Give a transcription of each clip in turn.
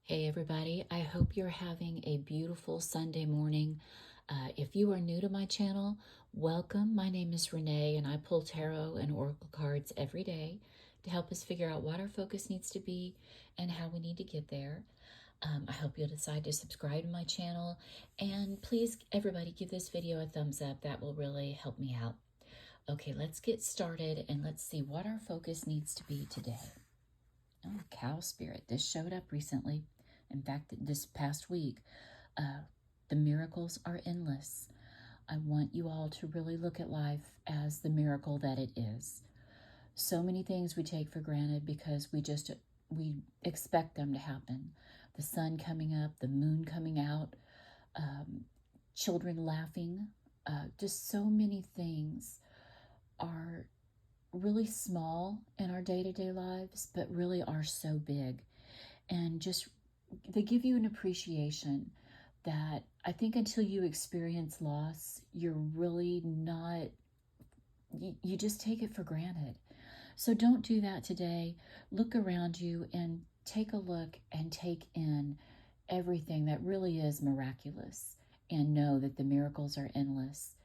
Hey everybody, I hope you're having a beautiful Sunday morning. If you are new to my channel, welcome. My name is Renee and I pull tarot and oracle cards every day to help us figure out what our focus needs to be and how we need to get there. I hope you'll decide to subscribe to my channel, and please everybody give this video a thumbs up. That will really help me out. Okay, let's get started and let's see what our focus needs to be today. Oh, cow spirit. This showed up recently. In fact, this past week, the miracles are endless. I want you all to really look at life as the miracle that it is. So many things we take for granted because we expect them to happen. The sun coming up, the moon coming out, children laughing, just so many things are really small in our day-to-day lives, but really are so big. And just, they give you an appreciation that I think until you experience loss, you're really not, you just take it for granted. So don't do that today. Look around you and take a look and take in everything that really is miraculous, and know that the miracles are endless.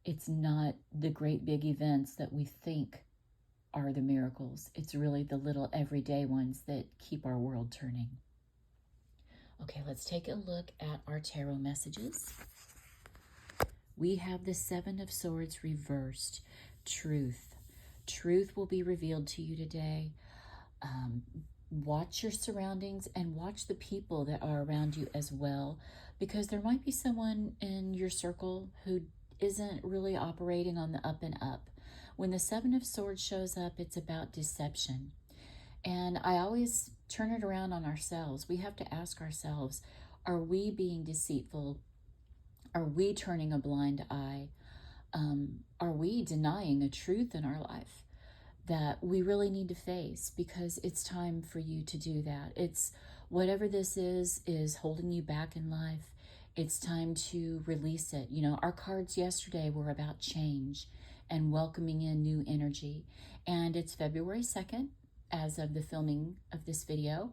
It's not the great big events that we think are the miracles. It's really the little everyday ones that keep our world turning. Okay, let's take a look at our tarot messages. We have the Seven of Swords reversed. Truth. Truth will be revealed to you today. Watch your surroundings and watch the people that are around you as well, because there might be someone in your circle who isn't really operating on the up and up. When the Seven of Swords shows up, it's about deception. And I always turn it around on ourselves. We have to ask ourselves, are we being deceitful? Are we turning a blind eye? Are we denying a truth in our life that we really need to face? Because it's time for you to do that. It's whatever this is holding you back in life. It's time to release it. You know, our cards yesterday were about change and welcoming in new energy. And it's February 2nd as of the filming of this video.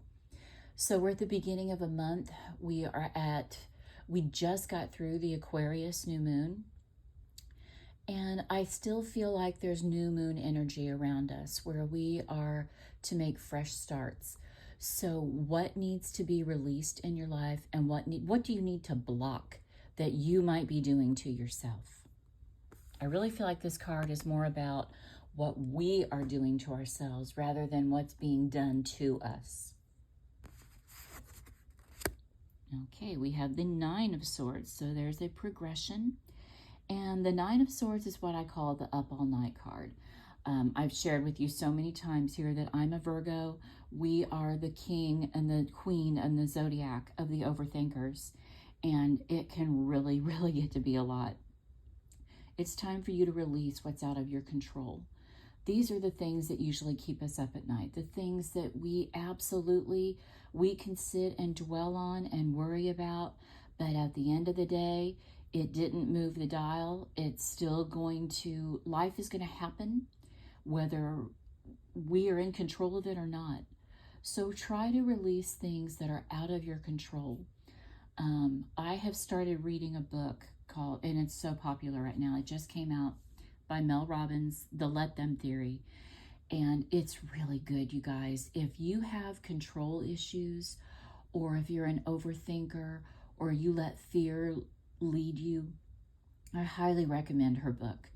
So we're at the beginning of a month. We just got through the Aquarius new moon. And I still feel like there's new moon energy around us where we are to make fresh starts. So what needs to be released in your life, and what do you need to block that you might be doing to yourself? I really feel like this card is more about what we are doing to ourselves rather than what's being done to us. Okay, we have the Nine of Swords, so there's a progression. And the Nine of Swords is what I call the up all night card. I've shared with you so many times here that I'm a Virgo. We are the king and the queen and the zodiac of the overthinkers. And it can really, really get to be a lot. It's time for you to release what's out of your control. These are the things that usually keep us up at night. The things that we can sit and dwell on and worry about. But at the end of the day, it didn't move the dial. It's still life is going to happen whether we are in control of it or not. So try to release things that are out of your control. I have started reading a book called, and it's so popular right now, it just came out, by Mel Robbins, The Let Them Theory. And it's really good, you guys. If you have control issues, or if you're an overthinker, or you let fear lead you, I highly recommend her book.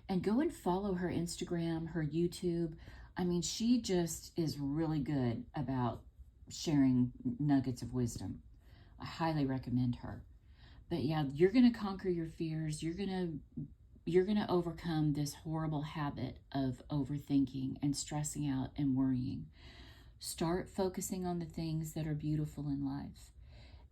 And go and follow her Instagram, her YouTube. I mean, she just is really good about sharing nuggets of wisdom. I highly recommend her. But yeah, you're going to conquer your fears. You're going to overcome this horrible habit of overthinking and stressing out and worrying. Start focusing on the things that are beautiful in life.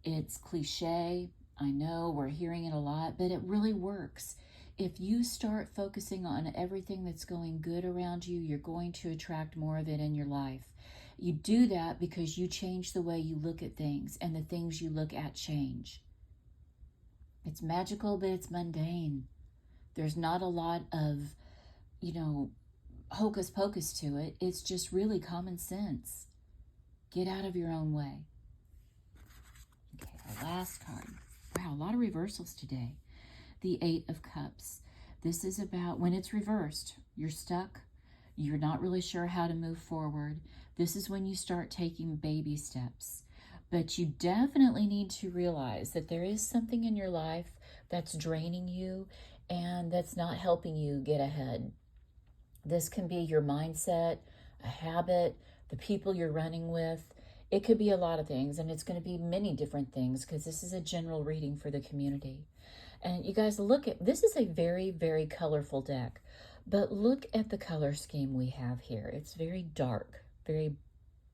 It's cliche. I know we're hearing it a lot, but it really works. If you start focusing on everything that's going good around you, you're going to attract more of it in your life. You do that because you change the way you look at things, and the things you look at change. It's magical, but it's mundane. There's not a lot of, hocus pocus to it. It's just really common sense. Get out of your own way. The last card. Wow, a lot of reversals today. The Eight of Cups. This is about when it's reversed. You're stuck. You're not really sure how to move forward. This is when you start taking baby steps. But you definitely need to realize that there is something in your life that's draining you and that's not helping you get ahead. This can be your mindset, a habit, the people you're running with. It could be a lot of things, and it's going to be many different things because this is a general reading for the community. And you guys, look at this. Is a very, very colorful deck, but look at the color scheme we have here. It's very dark, very,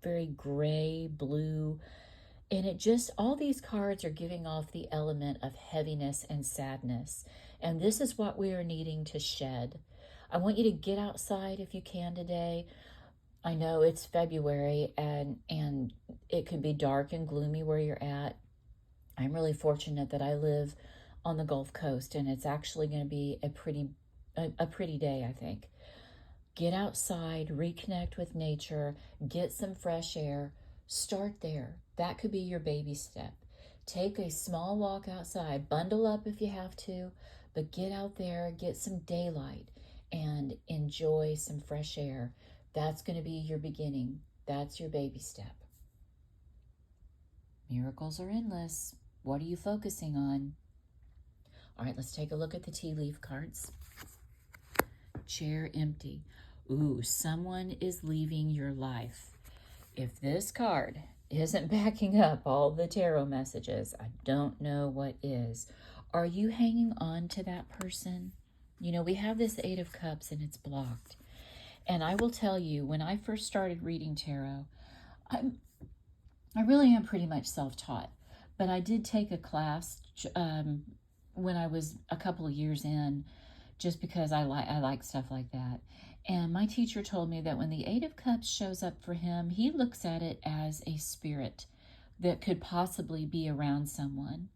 very gray, blue, and it just, all these cards are giving off the element of heaviness and sadness. And this is what we are needing to shed. I want you to get outside if you can today. I know it's February and it can be dark and gloomy where you're at. I'm really fortunate that I live on the Gulf Coast, and it's actually going to be a pretty day, I think. Get outside, reconnect with nature, get some fresh air. Start there. That could be your baby step. Take a small walk outside, bundle up if you have to, but get out there, get some daylight, and enjoy some fresh air. That's going to be your beginning. That's your baby step. Miracles are endless. What are you focusing on? All right, let's take a look at the tea leaf cards. Chair empty. Ooh, someone is leaving your life. If this card isn't backing up all the tarot messages, I don't know what is. Are you hanging on to that person? You know, we have this Eight of Cups and it's blocked. And I will tell you, when I first started reading tarot, I really am pretty much self-taught. But I did take a class when I was a couple of years in, just because I like stuff like that. And my teacher told me that when the Eight of Cups shows up for him, he looks at it as a spirit that could possibly be around someone.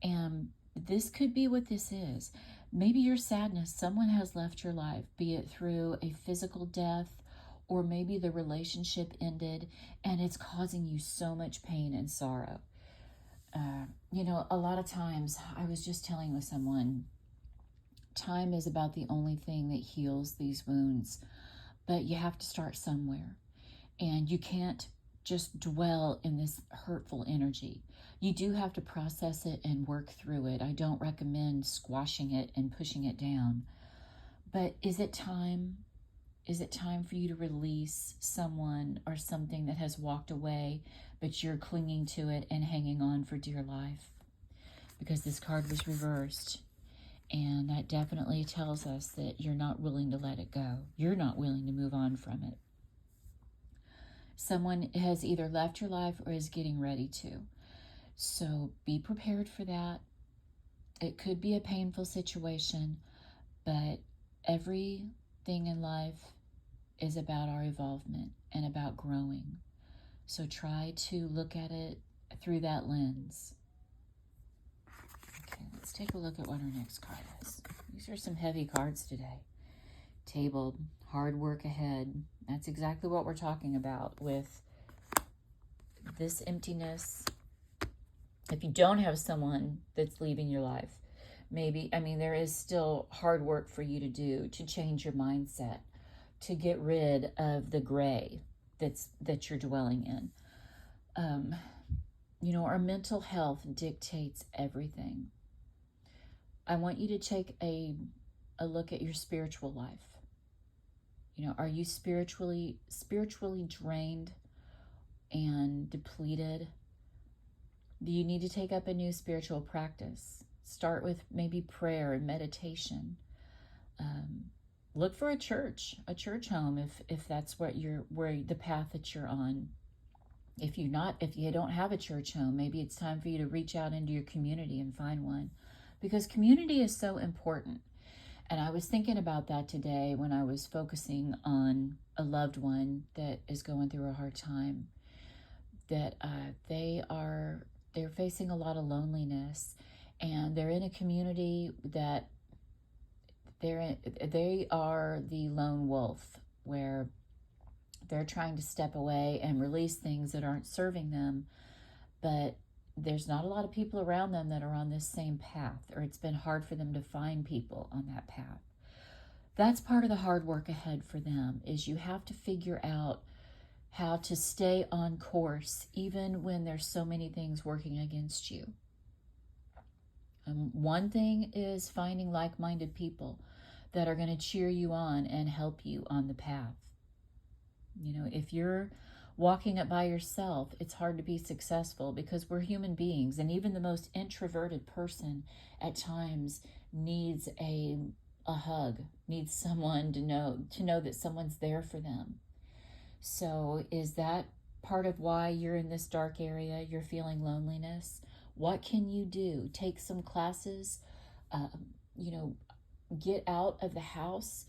And this could be what this is. Maybe your sadness, someone has left your life, be it through a physical death, or maybe the relationship ended and it's causing you so much pain and sorrow. You know, a lot of times, I was just telling with someone, time is about the only thing that heals these wounds, but you have to start somewhere. And you can't just dwell in this hurtful energy. You do have to process it and work through it. I don't recommend squashing it and pushing it down. But is it time? Is it time for you to release someone or something that has walked away, but you're clinging to it and hanging on for dear life? Because this card was reversed. And that definitely tells us that you're not willing to let it go. You're not willing to move on from it. Someone has either left your life or is getting ready to. So be prepared for that. It could be a painful situation, but everything in life is about our evolvement and about growing. So try to look at it through that lens. Okay, let's take a look at what our next card is. These are some heavy cards today. Table, hard work ahead. That's exactly what we're talking about with this emptiness. If you don't have someone that's leaving your life, maybe, I mean, there is still hard work for you to do to change your mindset, to get rid of the gray that you're dwelling in. You know, our mental health dictates everything. I want you to take a look at your spiritual life. You know, are you spiritually drained and depleted? Do you need to take up a new spiritual practice? Start with maybe prayer and meditation. Look for a church home if that's where the path that you're on. If you don't have a church home, maybe it's time for you to reach out into your community and find one, because community is so important. And I was thinking about that today when I was focusing on a loved one that is going through a hard time, that they're facing a lot of loneliness, and they're in a community that they are the lone wolf, where they're trying to step away and release things that aren't serving them, but there's not a lot of people around them that are on this same path, or it's been hard for them to find people on that path. That's part of the hard work ahead for them, is you have to figure out how to stay on course even when there's so many things working against you. One thing is finding like-minded people that are going to cheer you on and help you on the path. You know, if you're walking it by yourself, it's hard to be successful, because we're human beings, and even the most introverted person at times needs a hug, needs someone to know that someone's there for them. So is that part of why you're in this dark area? You're feeling loneliness? What can you do? Take some classes, get out of the house,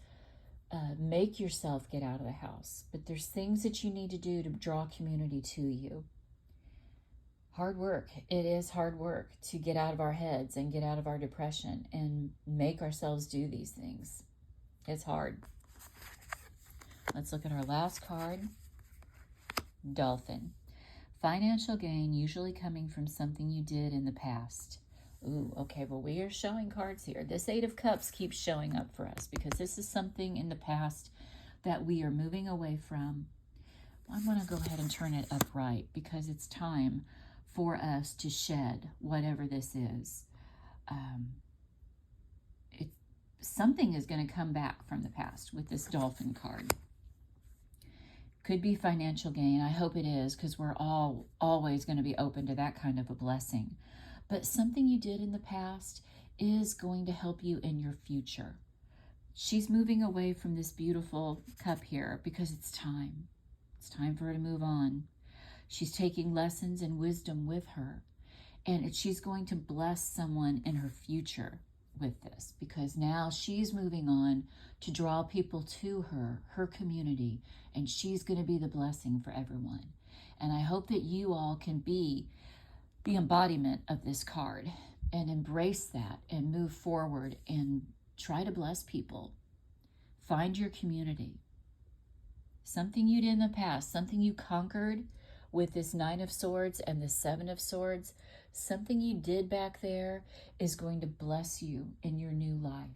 make yourself get out of the house. But there's things that you need to do to draw community to you. Hard work. It is hard work to get out of our heads and get out of our depression and make ourselves do these things. It's hard. Let's look at our last card. Dolphin. Financial gain usually coming from something you did in the past. Ooh, okay, well, we are showing cards here. This Eight of Cups keeps showing up for us because this is something in the past that we are moving away from. I'm going to go ahead and turn it upright because it's time for us to shed whatever this is. Something is going to come back from the past with this Dolphin card. Could be financial gain. I hope it is, because we're all always going to be open to that kind of a blessing. But something you did in the past is going to help you in your future. She's moving away from this beautiful cup here because it's time. It's time for her to move on. She's taking lessons and wisdom with her. And she's going to bless someone in her future with this, because now she's moving on to draw people to her community, and she's going to be the blessing for everyone. And I hope that you all can be the embodiment of this card and embrace that and move forward and try to bless people. Find your community. Something you did in the past, something you conquered with this Nine of Swords and the Seven of Swords, something you did back there is going to bless you in your new life.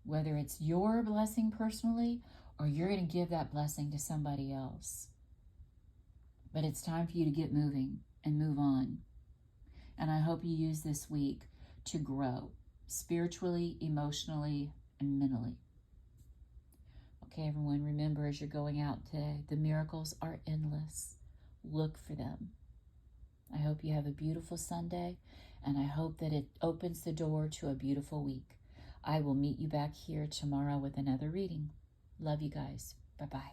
Whether it's your blessing personally, or you're going to give that blessing to somebody else. But it's time for you to get moving and move on. And I hope you use this week to grow spiritually, emotionally, and mentally. Okay, everyone, remember, as you're going out today, the miracles are endless. Look for them. I hope you have a beautiful Sunday, and I hope that it opens the door to a beautiful week. I will meet you back here tomorrow with another reading. Love you guys. Bye-bye.